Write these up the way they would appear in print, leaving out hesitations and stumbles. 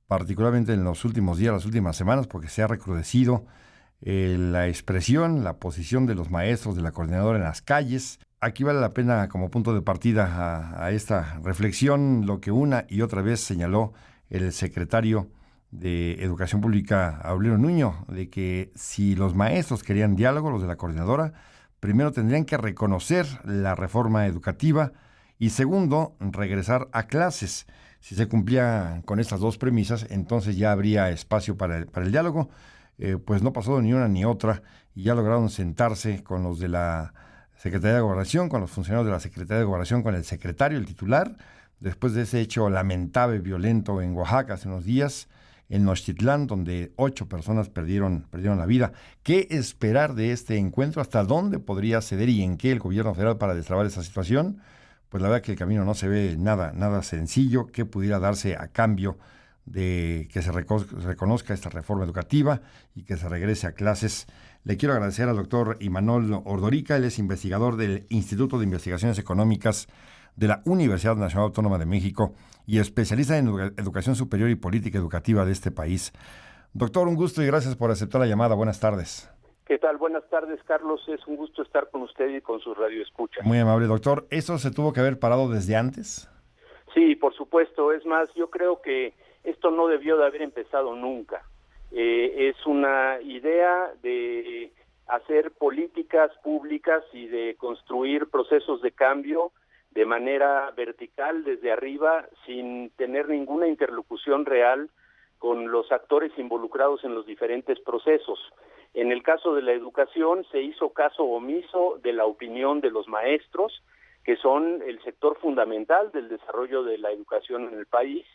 particularmente en los últimos días, las últimas semanas, porque se ha recrudecido la expresión, la posición de los maestros de la coordinadora en las calles. Aquí vale la pena, como punto de partida a esta reflexión, lo que una y otra vez señaló el secretario de Educación Pública, Aurelio Nuño, de que si los maestros querían diálogo, los de la coordinadora, primero tendrían que reconocer la reforma educativa y segundo, regresar a clases. Si se cumplía con estas dos premisas, entonces ya habría espacio para el diálogo. Pues no pasó ni una ni otra y ya lograron sentarse con los de la Secretaría de Gobernación, con los funcionarios de la Secretaría de Gobernación, con el secretario, el titular, después de ese hecho lamentable, violento en Oaxaca hace unos días, en Nochtitlán, donde 8 personas perdieron la vida. ¿Qué esperar de este encuentro? ¿Hasta dónde podría ceder y en qué el gobierno federal para destrabar esa situación? Pues la verdad que el camino no se ve nada sencillo. ¿Qué pudiera darse a cambio de que se reconozca esta reforma educativa y que se regrese a clases? Le quiero agradecer al doctor Imanol Ordorica. Él es investigador del Instituto de Investigaciones Económicas de la Universidad Nacional Autónoma de México y especialista en educación superior y política educativa de este país. Doctor, un gusto y gracias por aceptar la llamada. Buenas tardes. ¿Qué tal? Buenas tardes, Carlos. Es un gusto estar con usted y con su radioescucha. Muy amable, doctor. ¿Eso se tuvo que haber parado desde antes? Sí, por supuesto. Es más, yo creo que esto no debió de haber empezado nunca. Es una idea de hacer políticas públicas y de construir procesos de cambio de manera vertical desde arriba, sin tener ninguna interlocución real con los actores involucrados en los diferentes procesos. En el caso de la educación se hizo caso omiso de la opinión de los maestros, que son el sector fundamental del desarrollo de la educación en el país,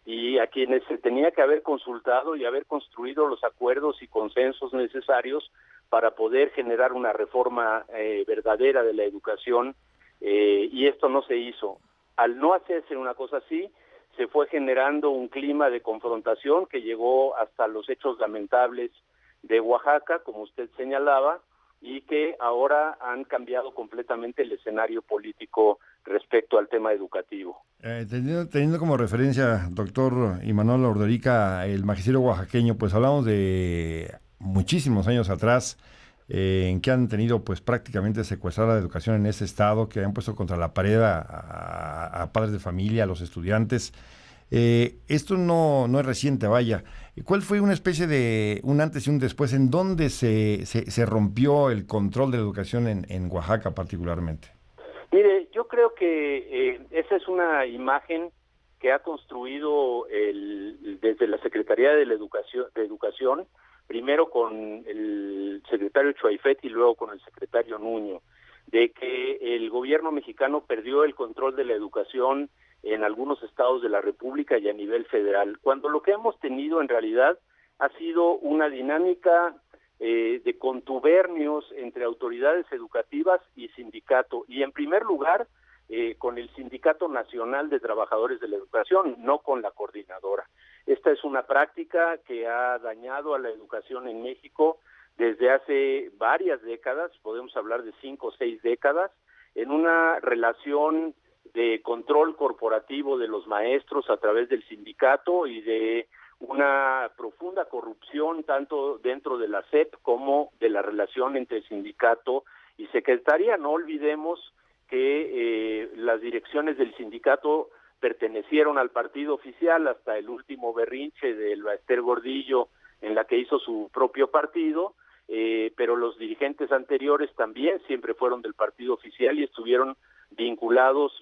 y a quienes se tenía que haber consultado y haber construido los acuerdos y consensos necesarios para poder generar una reforma verdadera de la educación, y esto no se hizo. Al no hacerse una cosa así, se fue generando un clima de confrontación que llegó hasta los hechos lamentables de Oaxaca, como usted señalaba, y que ahora han cambiado completamente el escenario político respecto al tema educativo. Teniendo como referencia, doctor Imanol Ordorica, el magisterio oaxaqueño, pues hablamos de muchísimos años atrás, en que han tenido pues prácticamente secuestrada la educación en ese estado, que han puesto contra la pared a padres de familia, a los estudiantes. Esto no es reciente, vaya. ¿Cuál fue una especie de un antes y un después? ¿En dónde se rompió el control de la educación en Oaxaca particularmente? Mire, yo creo que esa es una imagen que ha construido desde la Secretaría de Educación, primero con el secretario Chuaifet y luego con el secretario Nuño, de que el gobierno mexicano perdió el control de la educación en algunos estados de la República y a nivel federal, cuando lo que hemos tenido en realidad ha sido una dinámica de contubernios entre autoridades educativas y sindicato, y en primer lugar con el Sindicato Nacional de Trabajadores de la Educación, no con la coordinadora. Esta es una práctica que ha dañado a la educación en México desde hace varias décadas, podemos hablar de 5 o 6 décadas, en una relación de control corporativo de los maestros a través del sindicato y de una profunda corrupción tanto dentro de la SEP como de la relación entre sindicato y secretaría. No olvidemos que las direcciones del sindicato pertenecieron al partido oficial hasta el último berrinche de Ester Gordillo en la que hizo su propio partido, pero los dirigentes anteriores también siempre fueron del partido oficial y estuvieron vinculados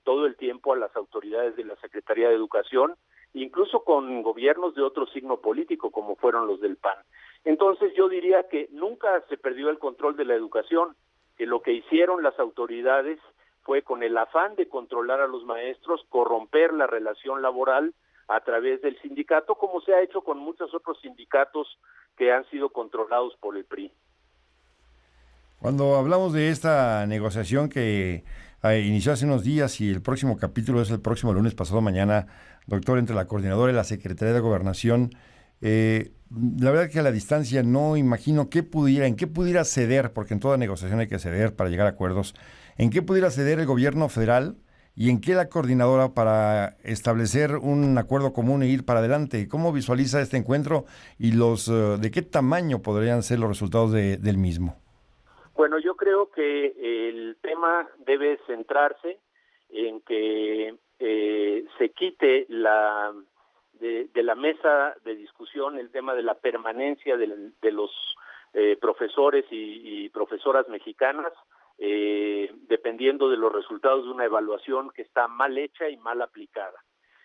todo el tiempo a las autoridades de la Secretaría de Educación, incluso con gobiernos de otro signo político como fueron los del PAN. Entonces yo diría que nunca se perdió el control de la educación, que lo que hicieron las autoridades fue, con el afán de controlar a los maestros, corromper la relación laboral a través del sindicato, como se ha hecho con muchos otros sindicatos que han sido controlados por el PRI. Cuando hablamos de esta negociación que inició hace unos días y el próximo capítulo es el próximo lunes, pasado mañana, doctor, entre la coordinadora y la Secretaría de Gobernación, la verdad que a la distancia no imagino en qué pudiera ceder, porque en toda negociación hay que ceder para llegar a acuerdos, en qué pudiera ceder el gobierno federal y en qué la coordinadora para establecer un acuerdo común e ir para adelante. ¿Cómo visualiza este encuentro y de qué tamaño podrían ser los resultados del mismo? Bueno, yo creo que el tema debe centrarse en que se quite de la mesa de discusión el tema de la permanencia de los profesores y profesoras mexicanas, dependiendo de los resultados de una evaluación que está mal hecha y mal aplicada.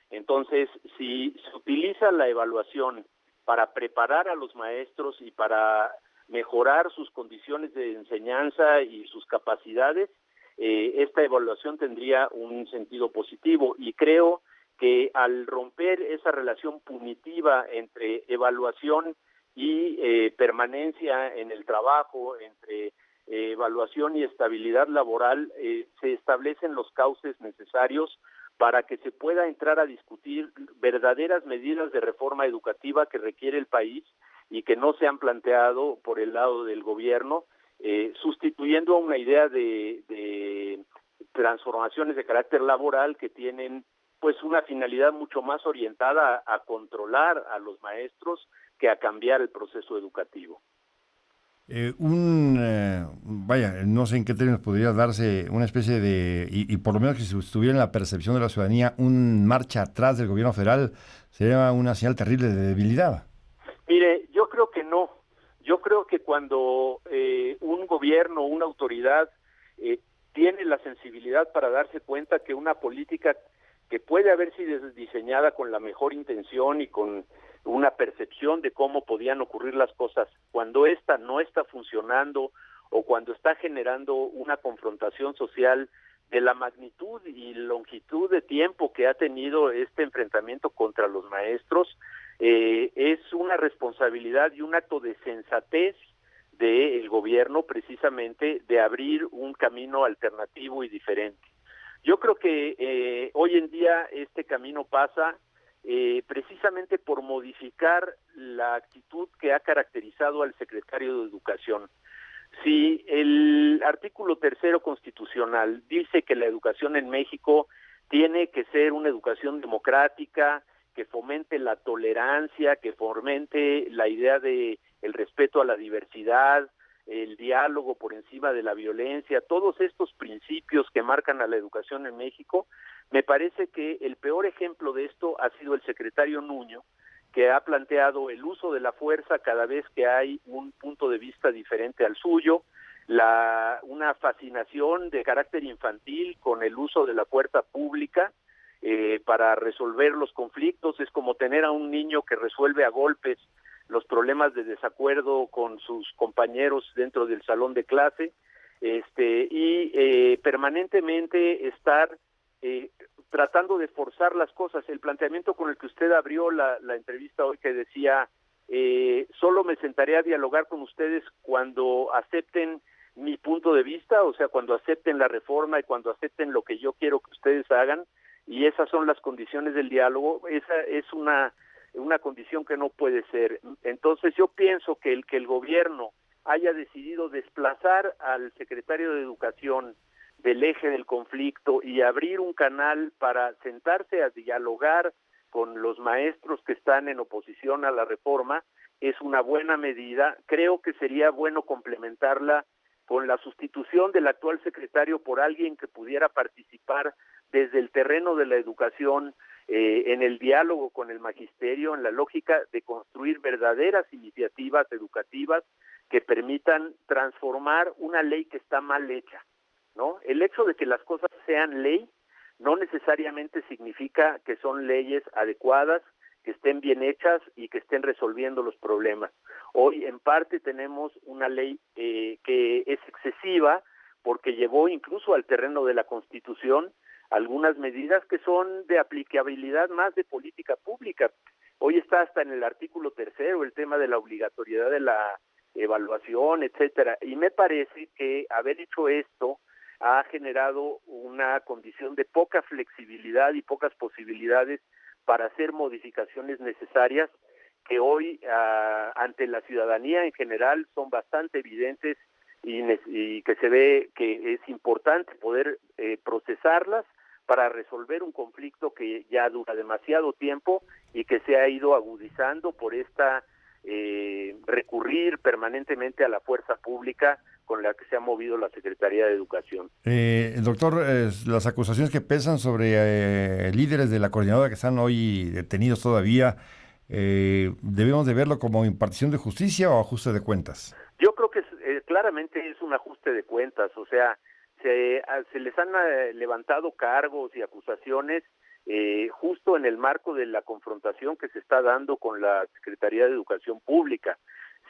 Entonces, si se utiliza la evaluación para preparar a los maestros y para mejorar sus condiciones de enseñanza y sus capacidades, esta evaluación tendría un sentido positivo, y creo que al romper esa relación punitiva entre evaluación y permanencia en el trabajo, entre evaluación y estabilidad laboral, se establecen los cauces necesarios para que se pueda entrar a discutir verdaderas medidas de reforma educativa que requiere el país y que no se han planteado por el lado del gobierno, sustituyendo a una idea de transformaciones de carácter laboral que tienen pues una finalidad mucho más orientada a controlar a los maestros que a cambiar el proceso educativo. Vaya, no sé en qué términos podría darse una especie y por lo menos que si estuviera en la percepción de la ciudadanía, un marcha atrás del gobierno federal sería una señal terrible de debilidad. Mire, yo creo que no. Yo creo que cuando un gobierno, una autoridad tiene la sensibilidad para darse cuenta que una política que puede haber sido diseñada con la mejor intención y con una percepción de cómo podían ocurrir las cosas, cuando ésta no está funcionando o cuando está generando una confrontación social de la magnitud y longitud de tiempo que ha tenido este enfrentamiento contra los maestros, es una responsabilidad y un acto de sensatez del gobierno precisamente de abrir un camino alternativo y diferente. Yo creo que hoy en día este camino pasa precisamente por modificar la actitud que ha caracterizado al secretario de Educación. Si el artículo 3 constitucional dice que la educación en México tiene que ser una educación democrática, que fomente la tolerancia, que fomente la idea de el respeto a la diversidad, el diálogo por encima de la violencia, todos estos principios que marcan a la educación en México, me parece que el peor ejemplo de esto ha sido el secretario Nuño, que ha planteado el uso de la fuerza cada vez que hay un punto de vista diferente al suyo, una fascinación de carácter infantil con el uso de la fuerza pública para resolver los conflictos. Es como tener a un niño que resuelve a golpes los problemas de desacuerdo con sus compañeros dentro del salón de clase, y permanentemente estar tratando de forzar las cosas. El planteamiento con el que usted abrió la entrevista hoy, que decía, solo me sentaré a dialogar con ustedes cuando acepten mi punto de vista, o sea, cuando acepten la reforma y cuando acepten lo que yo quiero que ustedes hagan, y esas son las condiciones del diálogo. Esa es una condición que no puede ser. Entonces yo pienso que el gobierno haya decidido desplazar al secretario de Educación del eje del conflicto y abrir un canal para sentarse a dialogar con los maestros que están en oposición a la reforma es una buena medida. Creo que sería bueno complementarla con la sustitución del actual secretario por alguien que pudiera participar desde el terreno de la educación, en el diálogo con el magisterio, en la lógica de construir verdaderas iniciativas educativas que permitan transformar una ley que está mal hecha, ¿no? El hecho de que las cosas sean ley no necesariamente significa que son leyes adecuadas, que estén bien hechas y que estén resolviendo los problemas. Hoy en parte tenemos una ley que es excesiva porque llevó incluso al terreno de la Constitución algunas medidas que son de aplicabilidad más de política pública. Hoy está hasta en el artículo 3 el tema de la obligatoriedad de la evaluación, etcétera, y me parece que haber hecho esto ha generado una condición de poca flexibilidad y pocas posibilidades para hacer modificaciones necesarias que hoy ante la ciudadanía en general son bastante evidentes y que se ve que es importante poder procesarlas para resolver un conflicto que ya dura demasiado tiempo y que se ha ido agudizando por esta recurrir permanentemente a la fuerza pública con la que se ha movido la Secretaría de Educación. Doctor, las acusaciones que pesan sobre líderes de la coordinadora que están hoy detenidos todavía, ¿debemos de verlo como impartición de justicia o ajuste de cuentas? Yo creo que claramente es un ajuste de cuentas, o sea, se les han levantado cargos y acusaciones justo en el marco de la confrontación que se está dando con la Secretaría de Educación Pública.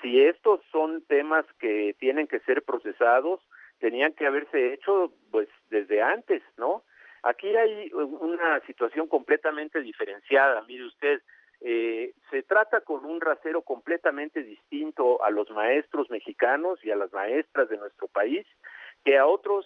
Si estos son temas que tienen que ser procesados, tenían que haberse hecho pues desde antes, ¿no? Aquí hay una situación completamente diferenciada, mire usted, se trata con un rasero completamente distinto a los maestros mexicanos y a las maestras de nuestro país que a otros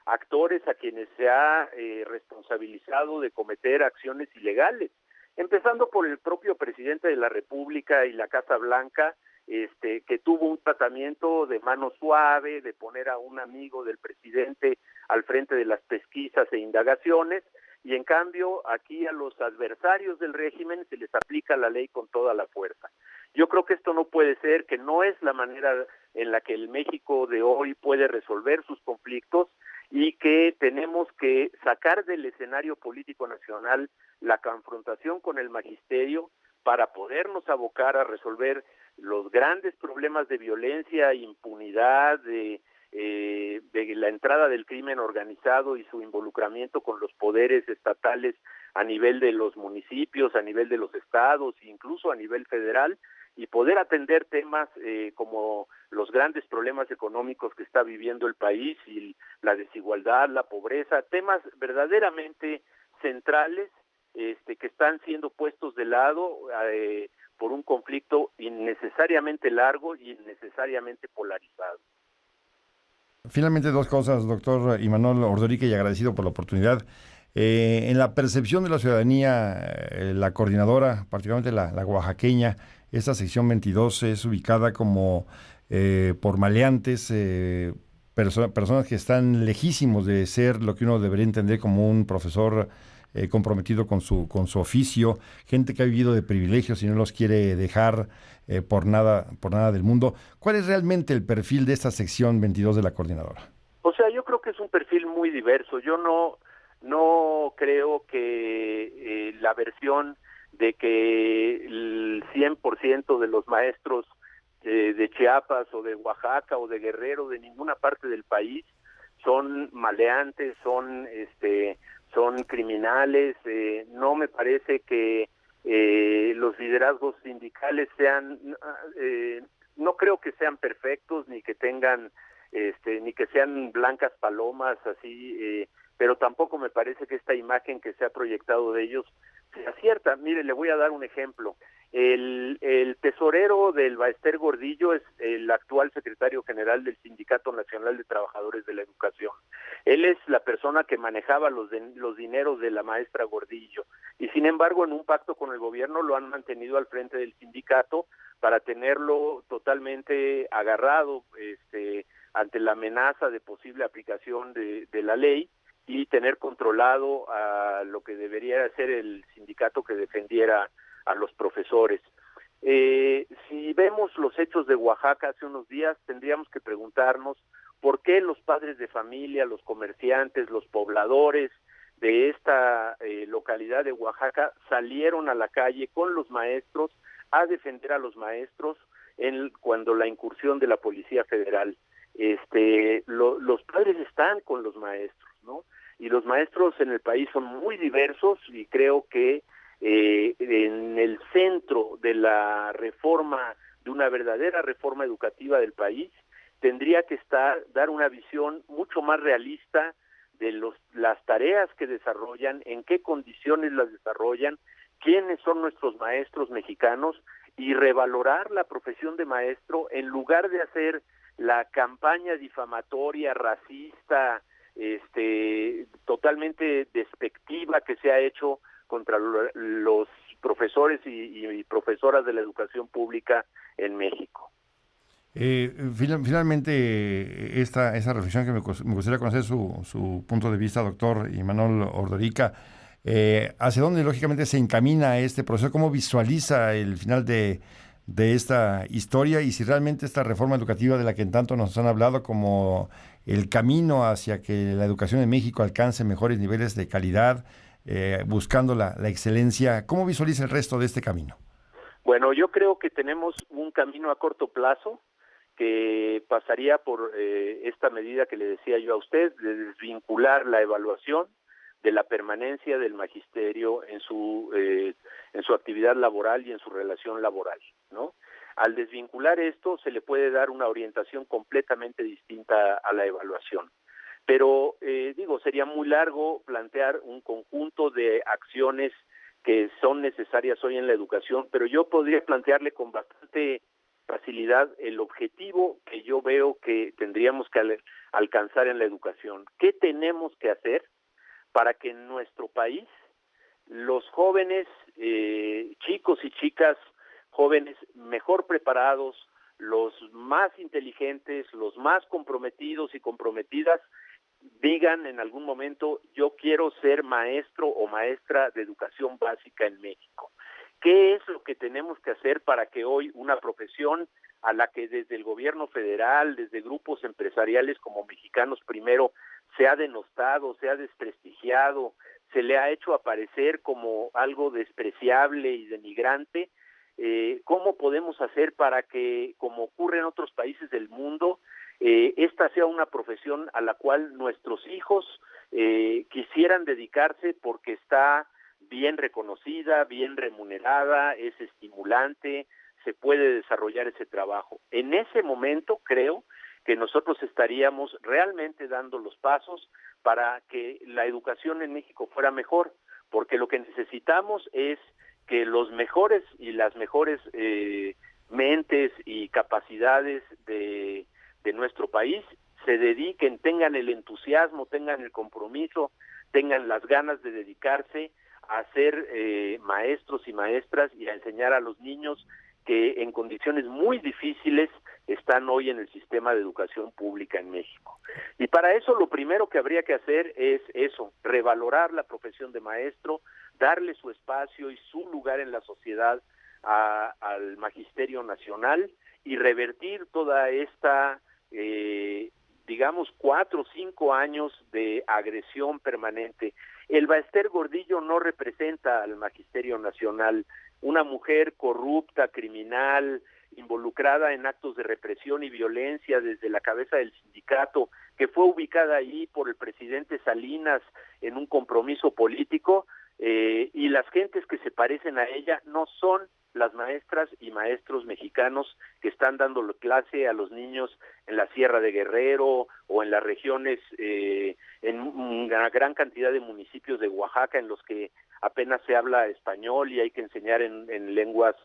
actores a quienes se ha responsabilizado de cometer acciones ilegales, empezando por el propio presidente de la República y la Casa Blanca, que tuvo un tratamiento de mano suave, de poner a un amigo del presidente al frente de las pesquisas e indagaciones, y en cambio aquí a los adversarios del régimen se les aplica la ley con toda la fuerza. Yo creo que esto no puede ser, que no es la manera en la que el México de hoy puede resolver sus conflictos y que tenemos que sacar del escenario político nacional la confrontación con el magisterio para podernos abocar a resolver los grandes problemas de violencia, impunidad, de la entrada del crimen organizado y su involucramiento con los poderes estatales a nivel de los municipios, a nivel de los estados, incluso a nivel federal, y poder atender temas como los grandes problemas económicos que está viviendo el país y la desigualdad, la pobreza, temas verdaderamente centrales que están siendo puestos de lado por un conflicto innecesariamente largo y innecesariamente polarizado. Finalmente, dos cosas, doctor Imanol Ordorique, y agradecido por la oportunidad. En la percepción de la ciudadanía, la coordinadora, particularmente la oaxaqueña, esta sección 22 es ubicada como por maleantes, personas que están lejísimos de ser lo que uno debería entender como un profesor comprometido con su oficio, gente que ha vivido de privilegios y no los quiere dejar por nada del mundo. ¿Cuál es realmente el perfil de esta sección 22 de la coordinadora? O sea, yo creo que es un perfil muy diverso. Yo no creo que la versión de que el 100% de los maestros de Chiapas o de Oaxaca o de Guerrero, de ninguna parte del país, son maleantes, son criminales. No me parece que los liderazgos sindicales no creo que sean perfectos ni que tengan ni que sean blancas palomas así, pero tampoco me parece que esta imagen que se ha proyectado de ellos sea cierta. Mire, le voy a dar un ejemplo. El tesorero del Baester Gordillo es el actual secretario general del Sindicato Nacional de Trabajadores de la Educación. Él es la persona que manejaba los dineros de la maestra Gordillo y sin embargo en un pacto con el gobierno lo han mantenido al frente del sindicato para tenerlo totalmente agarrado ante la amenaza de posible aplicación de la ley y tener controlado a lo que debería ser el sindicato que defendiera a los profesores. Si vemos los hechos de Oaxaca hace unos días, tendríamos que preguntarnos por qué los padres de familia, los comerciantes, los pobladores de esta localidad de Oaxaca salieron a la calle con los maestros a defender a los maestros cuando la incursión de la Policía Federal. Los padres están con los maestros, ¿no? Y los maestros en el país son muy diversos y creo que en el centro de la reforma, de una verdadera reforma educativa del país, tendría que dar una visión mucho más realista de las tareas que desarrollan, en qué condiciones las desarrollan, quiénes son nuestros maestros mexicanos y revalorar la profesión de maestro en lugar de hacer la campaña difamatoria, racista, totalmente despectiva que se ha hecho contra los profesores y profesoras de la educación pública en México. Finalmente, esa reflexión que me gustaría conocer su punto de vista, doctor Imanol Ordorica, ¿hacia dónde lógicamente se encamina este proceso? ¿Cómo visualiza el final de esta historia? Y si realmente esta reforma educativa de la que en tanto nos han hablado como el camino hacia que la educación en México alcance mejores niveles de calidad, buscando la excelencia, ¿cómo visualiza el resto de este camino? Bueno, yo creo que tenemos un camino a corto plazo que pasaría por esta medida que le decía yo a usted, de desvincular la evaluación de la permanencia del magisterio en su actividad laboral y en su relación laboral, ¿no? Al desvincular esto, se le puede dar una orientación completamente distinta a la evaluación. Pero, sería muy largo plantear un conjunto de acciones que son necesarias hoy en la educación, pero yo podría plantearle con bastante facilidad el objetivo que yo veo que tendríamos que alcanzar en la educación. ¿Qué tenemos que hacer para que en nuestro país los jóvenes, chicos y chicas, jóvenes mejor preparados, los más inteligentes, los más comprometidos y comprometidas, digan en algún momento, yo quiero ser maestro o maestra de educación básica en México? ¿Qué es lo que tenemos que hacer para que hoy una profesión a la que desde el gobierno federal, desde grupos empresariales como Mexicanos Primero, se ha denostado, se ha desprestigiado, se le ha hecho aparecer como algo despreciable y denigrante? ¿Cómo podemos hacer para que, como ocurre en otros países del mundo, esta sea una profesión a la cual nuestros hijos quisieran dedicarse porque está bien reconocida, bien remunerada, es estimulante, se puede desarrollar ese trabajo? En ese momento creo que nosotros estaríamos realmente dando los pasos para que la educación en México fuera mejor, porque lo que necesitamos es que los mejores y las mejores mentes y capacidades de nuestro país se dediquen, tengan el entusiasmo, tengan el compromiso, tengan las ganas de dedicarse a ser maestros y maestras y a enseñar a los niños que en condiciones muy difíciles están hoy en el sistema de educación pública en México. Y para eso lo primero que habría que hacer es eso, revalorar la profesión de maestro, darle su espacio y su lugar en la sociedad al Magisterio Nacional y revertir toda esta 4 o 5 años de agresión permanente. El Baester Gordillo no representa al Magisterio Nacional. Una mujer corrupta, criminal, involucrada en actos de represión y violencia desde la cabeza del sindicato, que fue ubicada ahí por el presidente Salinas en un compromiso político, y las gentes que se parecen a ella no son las maestras y maestros mexicanos que están dando clase a los niños en la Sierra de Guerrero o en las regiones, en una gran cantidad de municipios de Oaxaca en los que apenas se habla español y hay que enseñar en lenguas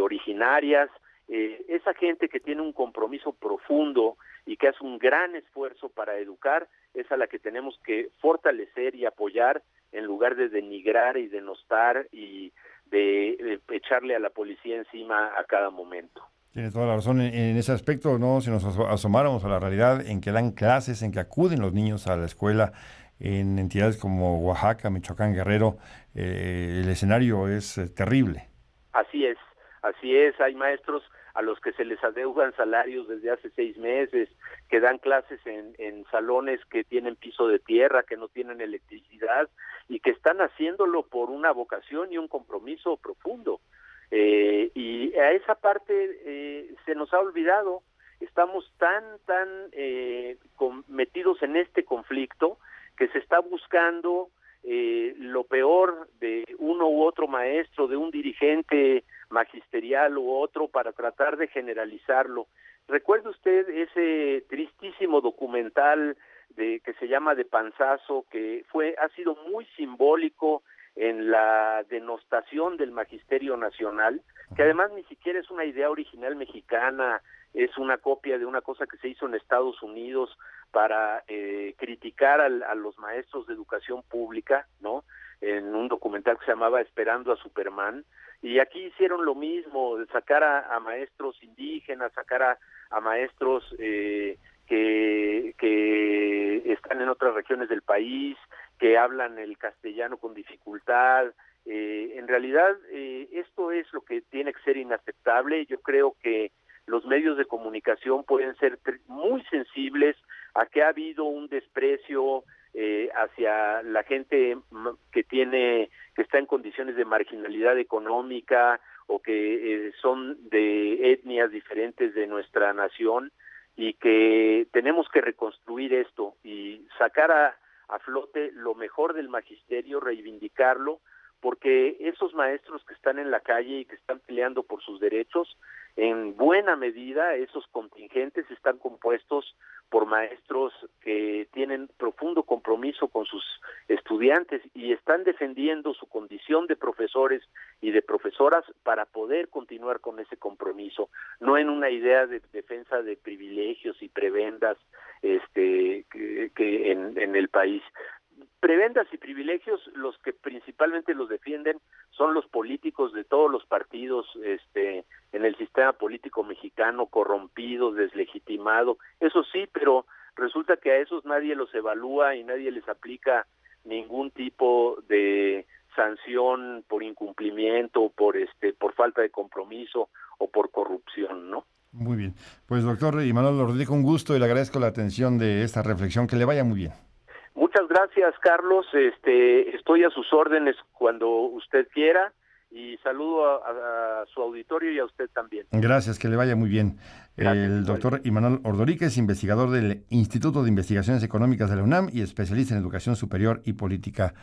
originarias. Esa gente que tiene un compromiso profundo y que hace un gran esfuerzo para educar es a la que tenemos que fortalecer y apoyar en lugar de denigrar y denostar y de echarle a la policía encima a cada momento. Tiene toda la razón en ese aspecto, ¿no? Si nos asomáramos a la realidad en que dan clases, en que acuden los niños a la escuela en entidades como Oaxaca, Michoacán, Guerrero, el escenario es terrible. Así es, hay maestros a los que se les adeudan salarios desde hace 6 meses, que dan clases en salones que tienen piso de tierra, que no tienen electricidad y que están haciéndolo por una vocación y un compromiso profundo. Y a esa parte se nos ha olvidado. Estamos tan metidos en este conflicto que se está buscando lo peor de uno u otro maestro, de un dirigente magisterial u otro, para tratar de generalizarlo. ¿Recuerda usted ese tristísimo documental que se llama De Panzazo, que ha sido muy simbólico en la denostación del Magisterio Nacional, que además ni siquiera es una idea original mexicana, es una copia de una cosa que se hizo en Estados Unidos para criticar a los maestros de educación pública, ¿no? En un documental que se llamaba Esperando a Superman, Y aquí hicieron lo mismo, sacar a maestros indígenas, sacar a maestros que están en otras regiones del país, que hablan el castellano con dificultad. En realidad, esto es lo que tiene que ser inaceptable. Yo creo que los medios de comunicación pueden ser muy sensibles a que ha habido un desprecio hacia la gente que está en condiciones de marginalidad económica o que son de etnias diferentes de nuestra nación, y que tenemos que reconstruir esto y sacar a flote lo mejor del magisterio, reivindicarlo, porque esos maestros que están en la calle y que están peleando por sus derechos, en buena medida esos contingentes están compuestos por maestros que tienen profundo compromiso con sus estudiantes y están defendiendo su condición de profesores y de profesoras para poder continuar con ese compromiso, no en una idea de defensa de privilegios y prebendas que en el país. Prebendas y privilegios, los que principalmente los defienden son los políticos de todos los partidos en el sistema político mexicano, corrompidos, deslegitimados, eso sí, pero resulta que a esos nadie los evalúa y nadie les aplica ningún tipo de sanción por incumplimiento, por falta de compromiso o por corrupción, ¿no? Muy bien. Pues doctor Imanol Rodríguez, un gusto y le agradezco la atención de esta reflexión. Que le vaya muy bien. Muchas gracias, Carlos. Estoy a sus órdenes cuando usted quiera y saludo a su auditorio y a usted también. Gracias, que le vaya muy bien. Gracias, El doctor Imanol Ordoriques, investigador del Instituto de Investigaciones Económicas de la UNAM y especialista en educación superior y política